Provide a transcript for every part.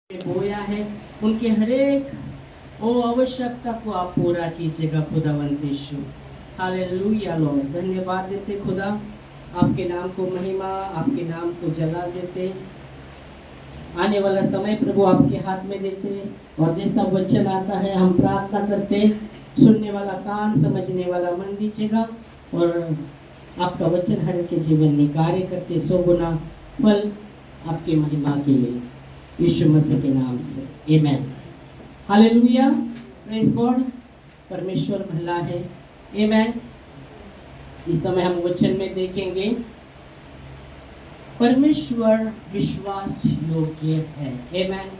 बोया है, उनके हर एक वो आवश्यकता को आप पूरा कीजिएगा खुदावंत यीशु। हालेलुया लॉर्ड, धन्यवाद देते खुदा, आपके नाम को महिमा, आपके नाम को जला देते। आने वाला समय प्रभु आपके हाथ में देते और जैसा वचन आता है हम प्रार्थना करते, सुनने वाला कान, समझने वाला मन दीजिएगा और आपका वचन हर के जीवन में कार्य करते 100 गुना फल आपकी महिमा के लिए, यीशु मसीह के नाम से आमेन। हालेलुया, प्रेज गॉड, परमेश्वर भला है, आमेन। इस समय हम वचन में देखेंगे परमेश्वर विश्वास योग्य है, आमेन।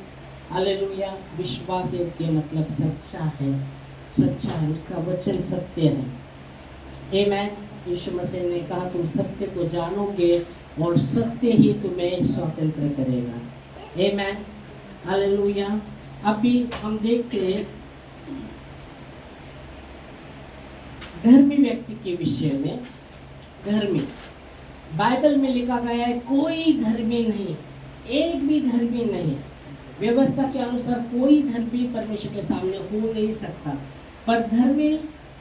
हालेलुया, विश्वास योग्य मतलब सच्चा है, सच्चा है, उसका वचन सत्य है, आमेन। यीशु मसीह ने कहा तुम सत्य को जानोगे और सत्य ही तुम्हें स्वतंत्र करेगा, आमेन। हालेलुया। अभी हम देखते हैं धर्मी व्यक्ति के विषय में। धर्मी, बाइबल में लिखा गया है कोई धर्मी नहीं, एक भी धर्मी नहीं। व्यवस्था के अनुसार कोई धर्मी परमेश्वर के सामने हो नहीं सकता। पर धर्मी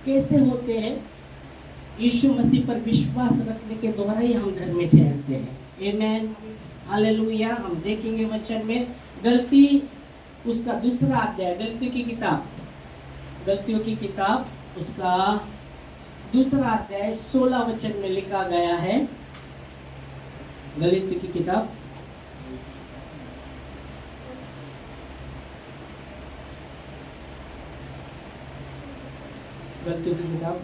कैसे होते हैं? यीशु मसीह पर विश्वास रखने के द्वारा ही हम धर्मी ठहरते हैं, आमेन। हालेलुया। हम देखेंगे वचन में गलती उसका 2 अध्याय, गलतियों की किताब उसका 2 अध्याय 16 वचन में लिखा गया है। गलतियों की किताब गलतियों की किताब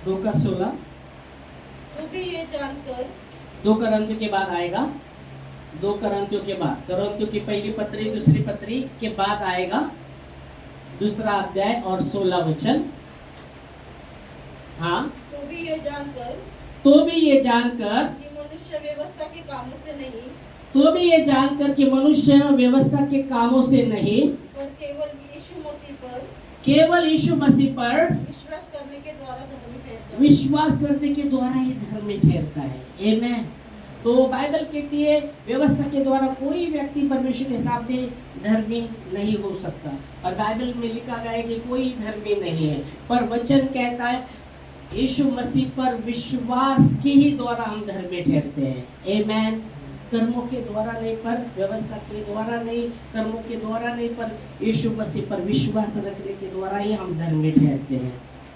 2:16। तो भी ये जानकर 2 करंथियों के बाद आएगा, 2 करंथियों के बाद, करंथियों की पहली पत्री दूसरी पत्री के बाद आएगा 2 अध्याय और 16 वचन। हाँ, तो भी ये जानकर कि मनुष्य व्यवस्था के कामों से नहीं, कि मनुष्य व्यवस्था के कामों से नहीं, पर केवल यीशु मसीह पर विश्वास करने के द्वारा ही धर्मी ठहरता है, आमेन। तो बाइबल कहती है व्यवस्था के द्वारा कोई व्यक्ति परमेश्वर के सामने धर्मी नहीं हो सकता। और बाइबल में लिखा गया है कि कोई धर्मी नहीं है, पर वचन कहता है यीशु मसीह पर विश्वास के ही द्वारा हम धर्मी ठहरते हैं, आमेन। कर्मों के द्वारा नहीं, पर व्यवस्था के द्वारा नहीं, कर्मों के द्वारा नहीं, पर यीशु मसीह पर विश्वास रखने के द्वारा ही हम धर्मी ठहरते हैं,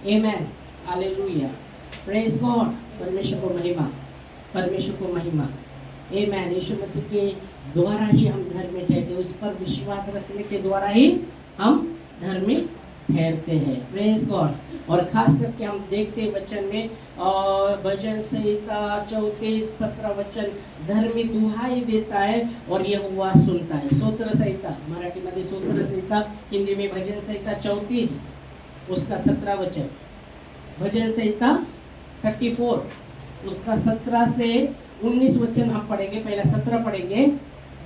आमेन। हालेलुया, प्रेज गॉड, परमेश्वर को महिमा, आमेन। यीशु मसीह के द्वारा ही हम धर्मी ठहरते हैं, उस पर विश्वास रखने के द्वारा ही हम धर्मी ठहरते हैं, प्रेज गॉड। और खास करके हम देखते हैं वचन में भजन संहिता 34-17 वचन, धर्मी दुहाई देता है और यहोवा सुनता है। स्तोत्र संहिता, मराठी मध्ये स्तोत्र संहिता, हिंदी में भजन संहिता 34 उसका 17 वचन। भजन संहिता 34 उसका 17 से 19 वचन हम पढ़ेंगे। पहला 17 पढ़ेंगे।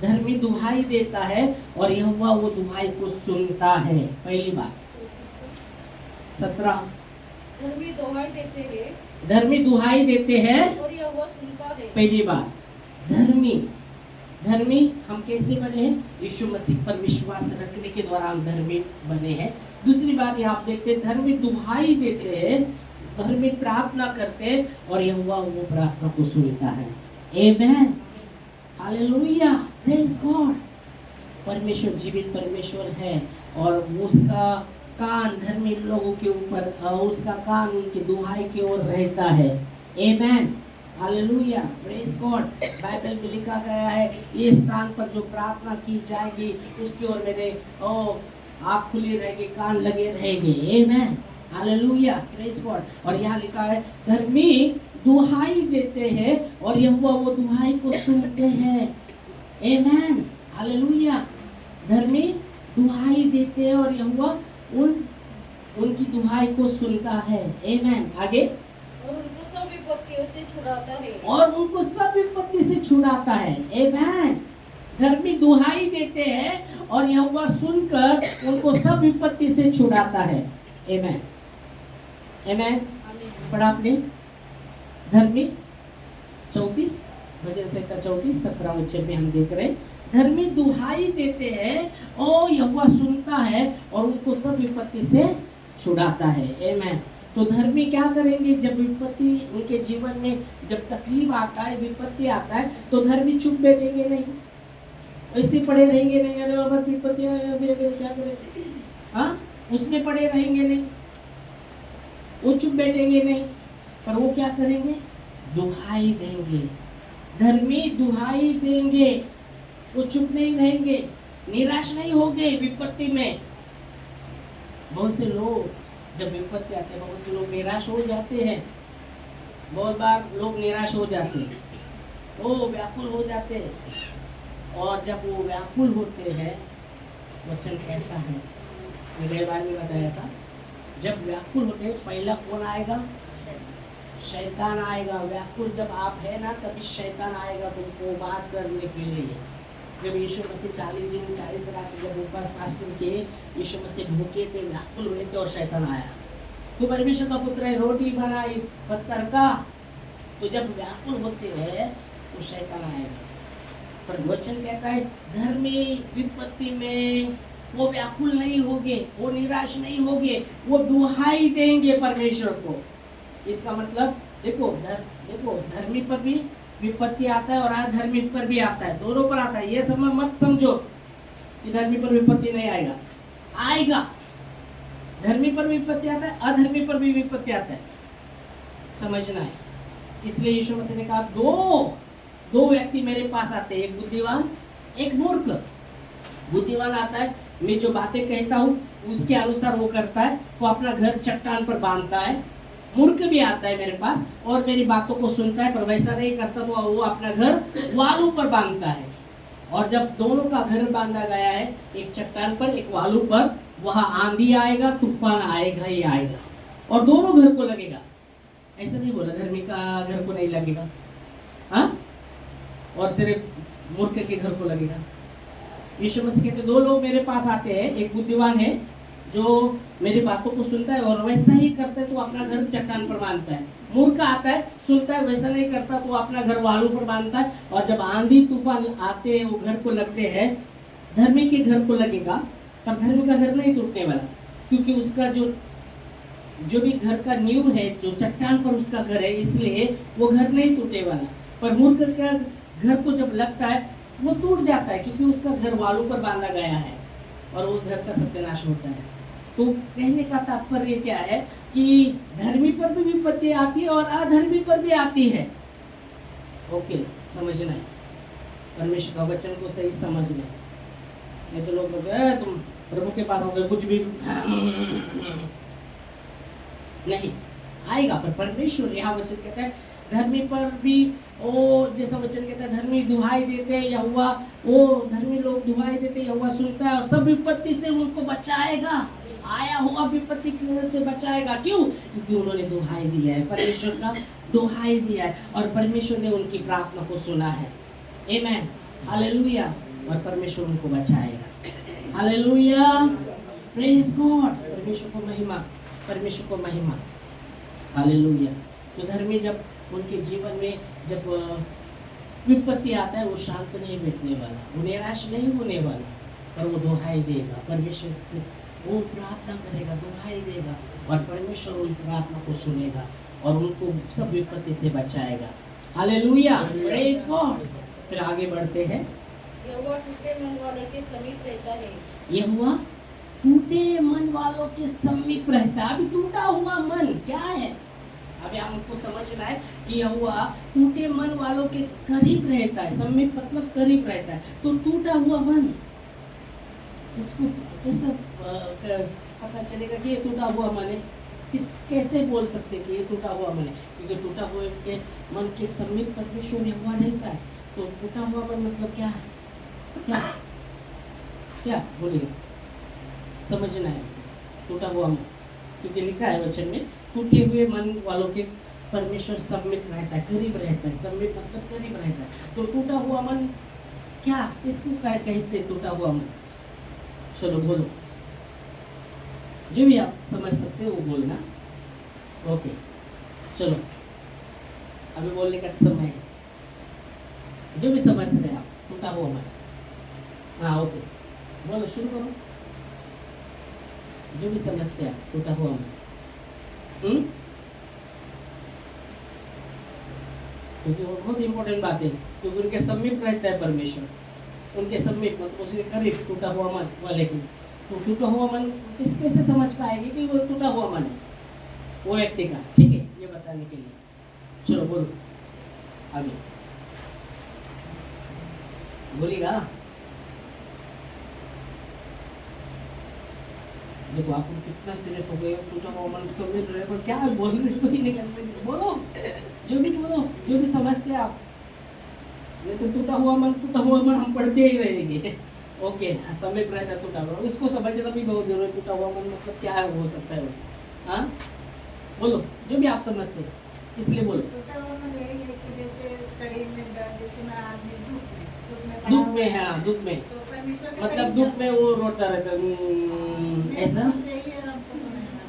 धर्मी दुहाई देता है और यहोवा वो दुहाई को सुनता है। पहली बात 17, धर्मी दुहाई देते हैं और यहोवा सुनता है। पहली बात, धर्मी हम कैसे बने हैं? यीशु मसीह पर विश्वास रखने के द्वारा हम धर्मी बने हैं। दूसरी बात यहाँ आप देखते हैं धर्मी दुहाई देते हैं, धर्मी प्रार्थना करते हैं और यहोवा वो प्रार्थना को सुनता है, आमेन। Hallelujah, praise God. परमेश्वर जीवित परमेश्वर है और उसका कान धर्मी लोगों के ऊपर, उसका कान उनकी दुहाई की ओर रहता है, amen. Hallelujah, praise God. Bible में लिखा गया है ये स्थान पर जो प्रार्थना की जाएगी उसकी ओर मेरे आँख खुली रहेगी, कान लगे रहेंगे, आमेन। Hallelujah, praise God. और यहाँ लिखा है धर्मी दुहाई देते हैं और यहोवा वो दुहाई को सुनते हैं, आमेन। हालेलुया, धर्मी दुहाई देते हैं और यहोवा उनकी दुहाई को सुनता है, आमेन। आगे, और उनको सब विपत्तियों से छुड़ाता है, आमेन। धर्मी दुहाई देते हैं और यहोवा सुनकर उनको सब विपत्ति से छुड़ाता है, आमेन, आमेन। पढ़ा आपने? धर्मी 34 भजन संहिता 34 17 वचन में हम देख रहे हैं, धर्मी दुहाई देते हैं और यहोवा सुनता है और उनको सब विपत्ति से छुड़ाता है। आमीन। तो धर्मी क्या करेंगे? जब विपत्ति उनके जीवन में, जब तकलीफ आता है, विपत्ति आता है, तो धर्मी चुप बैठेंगे नहीं, ऐसे पड़े रहेंगे नहीं, अरे बाबा विपत्ति क्या करें, हाँ उसमें पड़े रहेंगे नहीं, वो चुप बैठेंगे नहीं, पर वो क्या करेंगे? दुहाई देंगे। धर्मी दुहाई देंगे, वो चुप नहीं रहेंगे, निराश नहीं होंगे विपत्ति में। बहुत से लोग जब विपत्ति आते हैं, बहुत से लोग निराश हो जाते हैं, बहुत बार लोग निराश हो जाते हैं, वो व्याकुल हो जाते हैं। और जब वो व्याकुल होते हैं, वचन कहता है, मेरे बारे में बताया था, जब व्याकुल होते हैं पहला कौन आएगा? शैतान आएगा। व्याकुल जब आप है ना, तभी शैतान आएगा तुमको बात करने के लिए। जब यीशु मसीह 40 दिन 40 रात जब उपवास फास्टिंग किए, यीशु मसीह भूखे थे, व्याकुल हुए थे और शैतान आया, तू परमेश्वर का पुत्र है, रोटी बना इस पत्थर का। तो जब व्याकुल होते हैं तो शैतान आएगा। पर वचन कहता है धर्मी विपत्ति में वो व्याकुल नहीं होंगे, वो निराश नहीं होंगे, वो दुहाई देंगे परमेश्वर को। इसका मतलब देखो धर्मी पर भी विपत्ति आता है और अधर्मी पर भी आता है, दोनों पर आता है। ये समय मत समझो कि धर्मी पर विपत्ति नहीं आएगा, आएगा। धर्मी पर विपत्ति आता है, अधर्मी पर भी विपत्ति आता है, समझना है। इसलिए यीशु मसीह ने कहा दो व्यक्ति मेरे पास आते हैं, एक बुद्धिमान एक मूर्ख। बुद्धिमान आता है, मैं जो बातें कहता हूँ उसके अनुसार वो करता है, तो अपना घर चट्टान पर बांधता है। मूर्ख भी आता है मेरे पास और मेरी बातों को सुनता है, पर वैसा नहीं करता, तो वो अपना घर वालू पर बांधता है। और जब दोनों का घर बांधा गया है, एक चट्टान पर एक वालू पर, वहां आंधी आएगा, तूफान आएगा ही आएगा और दोनों घर को लगेगा। ऐसा नहीं बोला धर्मी का घर को नहीं लगेगा, हाँ, और सिर्फ मूर्ख के घर को लगेगा। यीशु मसीह कहते दो लोग मेरे पास आते हैं, एक बुद्धिमान है जो मेरी बातों को सुनता है और वैसा ही करता है, तो अपना घर चट्टान पर बांधता है। मूर्ख आता है, सुनता है, वैसा नहीं करता, तो अपना घर वालू पर बांधता है। और जब आंधी तूफान आते हैं वो घर को लगते हैं, धर्मी के घर को लगेगा, पर धर्मी का घर नहीं टूटने वाला, क्योंकि उसका जो भी घर का नींव है, जो चट्टान पर उसका घर है, इसलिए वो घर नहीं टूटने वाला। पर मूर्ख का घर को जब लगता है वो टूट जाता है, क्योंकि उसका घर वालू पर बांधा गया है और वो घर का सत्यानाश होता है। तो कहने का तात्पर्य क्या है कि धर्मी पर भी विपत्ति आती है और अधर्मी पर भी आती है। ओके, समझना है, परमेश्वर का वचन को सही समझना। नहीं तो लोग बोलते तुम प्रभु के पास हो गए, कुछ भी नहीं आएगा। पर परमेश्वर यहाँ वचन कहता है धर्मी पर भी ओ, जैसा वचन कहता है धर्मी दुहाई देते हैं, यहोवा वो धर्मी लोग दुहाई देते हैं, यहोवा सुनता है और सब विपत्ति से उनको बचाएगा, आया हुआ विपत्ति से बचाएगा। क्यों? क्योंकि उन्होंने दुहाई दिया है, परमेश्वर का दुहाई दिया है और परमेश्वर ने उनकी प्रार्थना को सुना है। आमीन, हालेलुया। और परमेश्वर उनको बचाएगा। Hallelujah, praise God. परमेश्वर को महिमा, परमेश्वर को महिमा। हालेलुया। तो धर्मी जब उनके जीवन में जब विपत्ति आता है, वो शांत नहीं बैठने वाला, वो निराश नहीं होने वाला, पर वो दुहाई देगा परमेश्वर को, वो प्रार्थना करेगा, दुहाई देगा और परमेश्वर उन प्रार्थना को सुनेगा और उनको सब विपत्ति से बचाएगा। Hallelujah, praise God. फिर आगे बढ़ते हैं। यहोवा टूटे मन वाले के समीप रहता है। यहोवा टूटे मन वालों के समीप रहता है। अभी टूटा हुआ मन क्या है? अभी हमको समझना है कि यहोवा टूटे मन वालों के करीब रहता है। समीप मतलब करीब रहता है। तो टूटा हुआ मन, इसको कैसे पता चलेगा कि ये टूटा हुआ मन है? कैसे बोल सकते कि ये टूटा हुआ मन है? क्योंकि टूटा हुए के मन के समीप परमेश्वर यहोवा रहता है। तो टूटा हुआ मन मतलब क्या है? क्या क्या बोलिए, समझना है। टूटा हुआ मन, क्योंकि लिखा है वचन में टूटे हुए मन वालों के परमेश्वर समीप रहता है, करीब रहता है। समीप मतलब करीब रहता है। तो टूटा हुआ मन क्या, इसको क्या कहते? टूटा हुआ मन, चलो बोलो, जो भी आप समझ सकते हो वो बोलना। ओके, चलो अभी बोलने का समय है, जो भी समझ रहे आप, टूटा हुआ मन। हाँ ओके, बोलो शुरू करो, जो भी समझते हैं आप, टूटा हुआ मन। क्योंकि वो बहुत इंपॉर्टेंट बात है, क्योंकि उनके समीप रहता है परमेश्वर, उनके समीप, मतलब उसके करीब टूटा हुआ मन वाले की। तो टूटा हुआ मन कैसे समझ पाएंगे कि वो टूटा हुआ मन है वो व्यक्ति का, ठीक है, ये बताने के लिए। चलो बोलो आगे, बोलिएगा। देखो आप कितना सीरियस हो गए, टूटा हुआ मन समझ रहे हो, क्या बोल रहे हो, ही नहीं कर सकते, बोलो बोलो, जो भी समझते हैं आप। ये तो टूटा हुआ मन हम पढ़ते ही रहेंगे। ओके, समीप रहता है टूटा हुआ, उसको समझना भी बहुत जरूरी है। टूटा हुआ मन मतलब क्या है, हो सकता है वो, हाँ बोलो, जो भी आप समझते हैं, इसलिए बोलो। टूटा हुआ मन यही है कि जैसे शरीर में दर्द, जैसे मैं आदमी दुख में है, हाँ दुख में, तो परमेश्वर के मतलब करीब दुख जाता में वो रोता रहता है, है। ऐसा। यही है हमको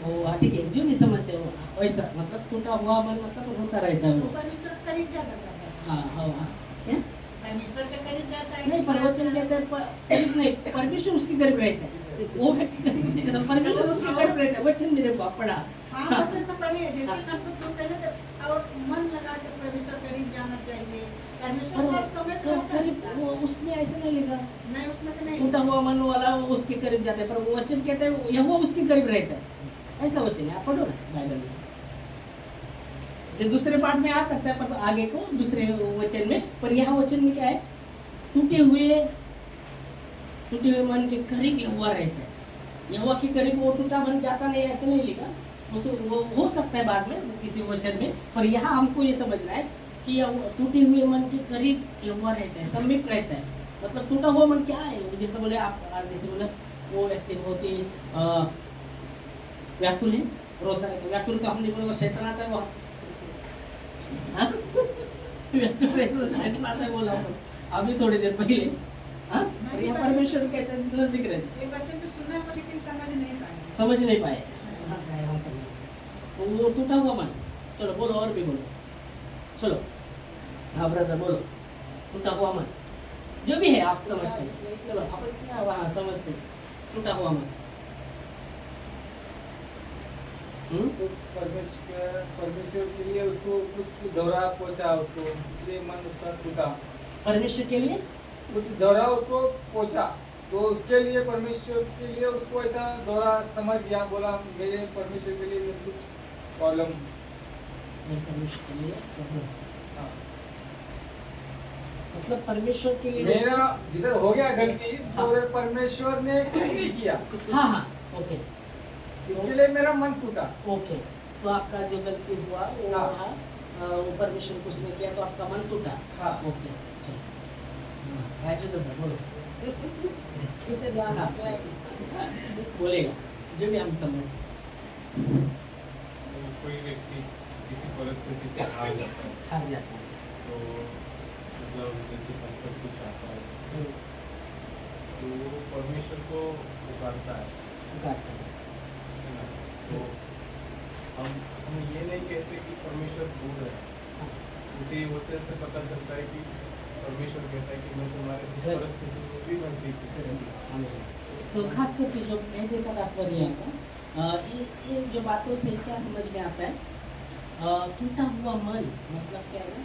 तो वो ठीक है, जो भी समझते हो वैसा, मतलब टूटा हुआ मन मतलब रोता रहता है वो वो। परमेश्वर के करीब जाता है। हाँ हाँ हाँ, क्या परमेश्वर के करीब जाता है। नहीं, प्रवचन के अंदर करीब नहीं, परमेश्वर उसके करीब रहता है, वो व्यक्ति करीब नहीं रहता, परमेश्वर उसके करीब रहता है। वचन में देखो आप पढ़ा, हाँ वचन में पढ़िए, जैसे हमको तो पहले तो और मन लगा के परमेश्वर करीब जाना चाहिए। परमेश्वर हर समय करीब वो उसमें ऐसा नहीं लिखा, नहीं, उसमें से नहीं। टूटा हुआ मन वाला वो उसके करीब जाता है, पर वो वचन कहता है यह वो उसके करीब रहता है, ऐसा वचन है, आप पढ़ो ना बाइबल में। ये दूसरे पाठ में आ सकता है, पर आगे को दूसरे वचन में, पर यहाँ वचन में क्या है, टूटे हुए मन के करीब यहोवा रहता है। यहोवा के करीब वो टूटा मन जाता नहीं, ऐसा नहीं लिखा, वो हो सकता है बाद में किसी वचन में, पर यहाँ हमको ये समझना है कि टूटे हुए मन के करीब यहोवा रहता है, समीप रहता है। मतलब टूटा हुआ मन क्या है, जैसे बोले आप, जैसे बोले वो व्यक्ति बहुत ही व्याकुल है, रोता रहता है। व्याकुल का हमने बोला शैतान आता है, वो शैतान आता है बोला अभी थोड़ी देर पहले, हाँ यहाँ परमेश्वर कहते हैं नजदीक रहते, ये बच्चे तो सुनना पर लेकिन समझ नहीं पाए। समझ नहीं पाए, तो वो टूटा हुआ मन। चलो बोलो, और भी बोलो, चलो हाँ ब्रदर बोलो, टूटा हुआ मन जो भी है आप समझते हैं, चलो अपन क्या वहाँ समझते हैं, टूटा हुआ मन। तो परमेश्वर के लिए उसको कुछ दौरा पहुंचा उसको, इसलिए मन उसका टूटा। परमेश्वर के लिए कुछ दौरा उसको पहुंचा, तो उसके लिए परमेश्वर के लिए उसको ऐसा दौरा समझ गया, बोला मेरे परमेश्वर के लिए कुछ प्रॉब्लम। परमेश्वर के लिए हाँ। मतलब परमेश्वर के लिए मेरा जिधर हो गया गलती, तो हाँ। उधर परमेश्वर ने कुछ नहीं किया, हाँ हाँ ओके, इसके लिए मेरा मन टूटा। ओके, तो आपका जो गलती हुआ वो हाँ। रहा, वो परमेश्वर कुछ नहीं किया, तो आपका मन टूटा। हाँ। ओके चलो, बोलो कितने ध्यान हाँ। रखते हैं। बोलेगा जो भी हम समझ। कोई व्यक्ति किसी परिस्थिति से हार जाता है, हार जाता है, तो मतलब जैसे संकट कुछ आता है, तो वो परमेश्वर को पुकारता है, पुकारता है। है ना? तो हम ये नहीं कहते कि परमेश्वर दूर है, इसी वचन से पता चलता है कि परमेश्वर कहता है कि मैं तुम्हारे इस परिस्थिति में भी नजदीक हूँ। तो खास करके जो कहने का तात्पर्य है आपका, ये जो बातों से क्या समझ में आता है, टूटा हुआ मन मतलब क्या है ना,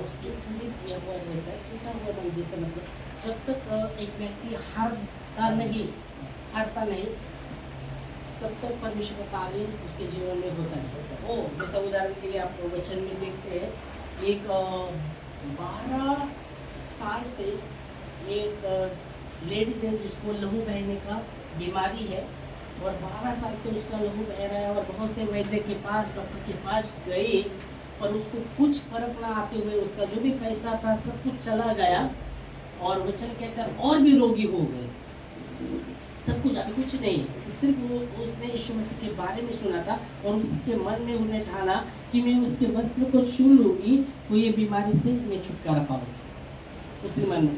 उसके करीब यह हुआ रहता है। टूटा हुआ मन जैसे मतलब जब तक एक व्यक्ति हारता नहीं, तब तक परमेश्वर का कार्य उसके जीवन में होता नहीं। ओ जैसा उदाहरण के लिए आप वचन में देखते हैं, एक 12 साल से एक लेडीज है जिसको लहू बहने का बीमारी है, और 12 साल से उसका लहू बह रहा है, और बहुत से वैद्य के पास, डॉक्टर के पास गए, पर उसको कुछ फर्क ना आते हुए उसका जो भी पैसा था सब कुछ चला गया, और वचन कहकर और भी रोगी हो गए, सब कुछ अभी कुछ नहीं है। सिर्फ वो उसने यीशु मसीह के बारे में सुना था, और उसके मन में उन्हें ठाना कि मैं उसके वस्त्र को छू लूँगी तो ये बीमारी से मैं छुटकारा पाऊँगी, उसके मन में।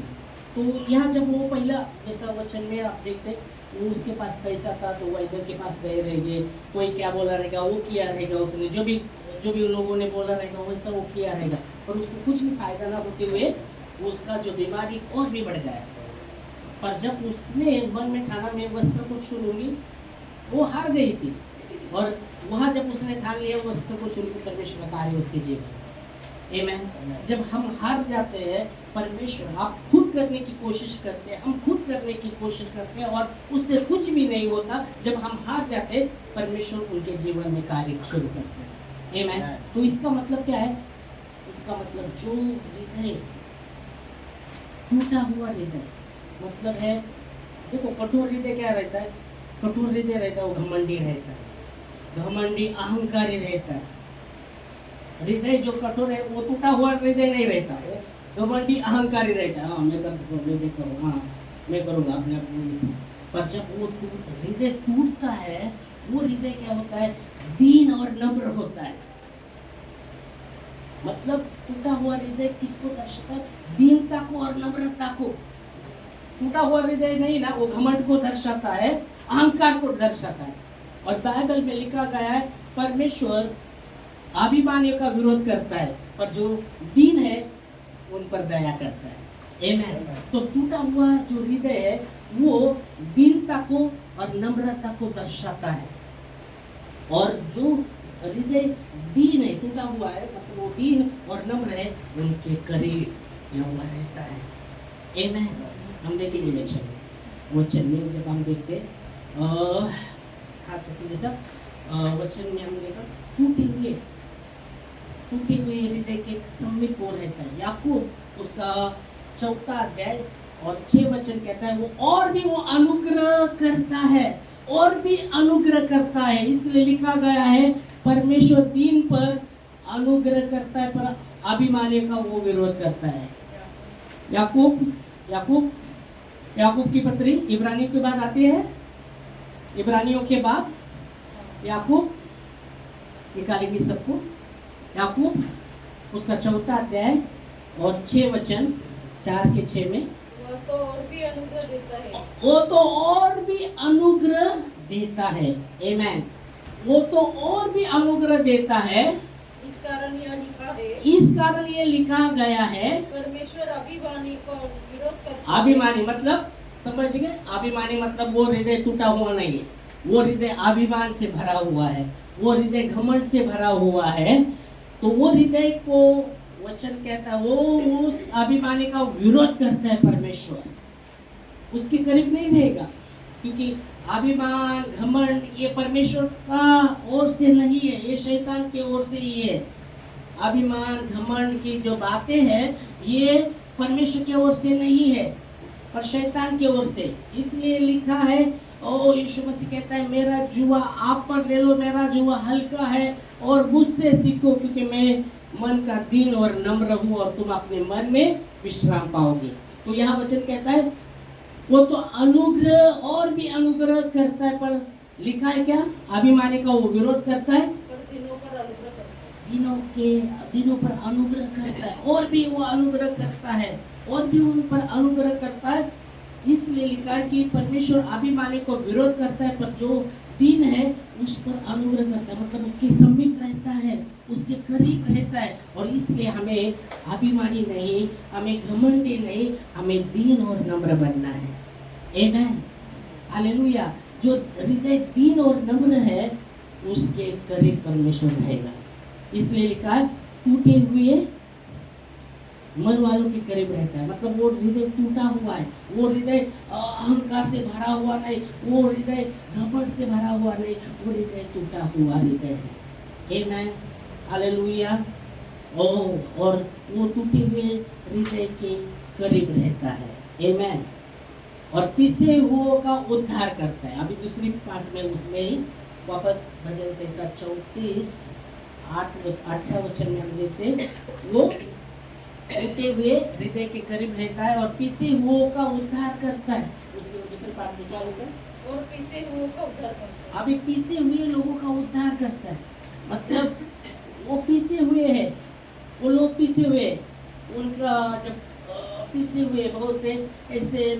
तो यहाँ जब वो पहला जैसा वचन में आप देखते, वो उसके पास पैसा था तो वैद्य के पास गए रहेंगे, कोई क्या बोला रहेगा वो किया रहेगा, उसने जो भी जो भी लोगों ने बोला रहेगा वैसा वो किया रहेगा, पर उसको कुछ भी फायदा ना होते हुए उसका जो बीमारी और भी बढ़ गया। पर जब उसने मन में ठाना मैं वस्त्र को छू लूंगी, वो हार गई थी, और वहाँ जब उसने ठान लिया वस्त्र को छू लूंगी, परमेश्वर का कार्य उसके जीवन। आमीन। जब हम हार जाते हैं, परमेश्वर आप खुद करने की कोशिश करते हैं, हम खुद करने की कोशिश करते हैं और उससे कुछ भी नहीं होता। जब हम हार जाते, परमेश्वर उनके जीवन में कार्य शुरू करते हैं। आमीन। तो इसका मतलब क्या है? इसका मतलब जो हृदय टूटा हुआ हृदय, मतलब है, देखो कठोर हृदय क्या रहता है? कठोर हृदय रहता है वो घमंडी रहता है, घमंडी अहंकारी रहता है। हृदय जो कठोर है वो टूटा हुआ हृदय नहीं रहता है, घमंडी अहंकारी रहता है। हाँ मैं कर सकूँ, मैं करूँ, हाँ मैं करूँगा अपने अपने। पर जब वो हृदय टूटता है, वो हृदय क्या होता है? दीन और नम्र होता है। मतलब टूटा हुआ हृदय किसको दर्शाता है? दीनता को और नम्रता को। टूटा हुआ हृदय नहीं ना, वो घमंड को दर्शाता है, अहंकार को दर्शाता है। और बाइबल में लिखा गया है परमेश्वर अभिमानियों का विरोध करता है, पर जो दीन है उन पर दया करता है। आमीन। तो टूटा हुआ जो हृदय है वो दीनता को और नम्रता को दर्शाता है, और जो हृदय दीन है, टूटा हुआ है, मतलब वो दीन और नम्र है, उनके करीब यह हुआ रहता है। आमीन। हम देखेंगे वचन में जब हम देखते खास करके जैसा वचन में हम देखा टूटे हुए हृदय के एक समीप वो रहता है। याकूब उसका 4 अध्याय और 6 वचन कहता है वो अनुग्रह करता है, और भी अनुग्रह करता है। इसलिए लिखा गया है परमेश्वर दीन पर अनुग्रह करता है, पर अभिमानी का वो विरोध करता है। याकूब की पत्री इब्रानियों के बाद आती है, इब्रानियों के बाद याकूब, निकालेंगे सबको। याकूब उसका 4 अध्याय और 6 वचन, 4 के 6 में, वो तो और भी अनुग्रह देता है। वो तो और भी अनुग्रह देता है। आमीन। वो तो और भी अनुग्रह देता है। इस कारण यह लिखा है, इस कारण ये लिखा गया है, परमेश्वर अभिमानी को विरोध करता है। अभिमानी मतलब समझ गए? अभिमानी मतलब वो हृदय टूटा हुआ नहीं है, वो हृदय अभिमान से भरा हुआ है, वो हृदय घमंड से भरा हुआ है। तो वो हृदय को वचन कहता है वो उस अभिमानी का विरोध करता है। परमेश्वर उसके करीब नहीं रहेगा, क्योंकि अभिमान घमंड ये परमेश्वर का ओर से नहीं है, ये शैतान के ओर से ही है। अभिमान घमंड की जो बातें हैं ये परमेश्वर के ओर से नहीं है, पर शैतान की ओर से। इसलिए लिखा है, ओ यीशु मसीह कहता है मेरा जुआ आप पर ले लो, मेरा जुआ हल्का है और मुझसे सीखो, क्योंकि मैं मन का दीन और नम्र हूँ और तुम अपने मन में विश्राम पाओगे। तो यहाँ वचन कहता है वो तो अनुग्रह और भी अनुग्रह करता है, पर लिखा है क्या? अभिमानी का वो विरोध करता है, पर दिनों पर अनुग्रह करता है। दिनों पर अनुग्रह करता है, और भी वो अनुग्रह करता है, और भी उन पर अनुग्रह करता है। इसलिए लिखा है कि परमेश्वर अभिमानी को विरोध करता है, पर जो दीन है उस पर अनुग्रह करता है, मतलब उसके समीप रहता है, उसके करीब रहता है। और इसलिए हमें अभिमानी नहीं, हमें घमंडी नहीं, हमें दीन और नम्र बनना है। आमीन। हालेलुया। जो हृदय दीन और नम्र है उसके करीब परमेश्वर रहेगा। इसलिए लिखा है टूटे हुए मन वालों के करीब रहता है, मतलब वो हृदय टूटा हुआ है, वो हृदय अहंकार से भरा हुआ नहीं, वो हृदय घमंड से भरा हुआ नहीं, वो हृदय टूटा हुआ हृदय है। आमीन। हालेलुया। और वो टूटे हुए हृदय के करीब रहता है। आमीन। और पिसे हुओं का उद्धार करता है। अभी दूसरी पार्ट में उसमें ही वापस भजन संहिता 34 8 वचन में हम देखते वो टूटे हुए हृदय के करीब रहता है और पिसे हुओं का उद्धार करता है। उसके दूसरे पार्ट में क्या होता है? और पिसे हुओं का उद्धार करता है। अभी पिसे हुए लोगों का उद्धार करता है, मतलब वो पिसे हुए हैं, वो लोग पिसे हुए, उनका जब पिसे हुए बहुत से ऐसे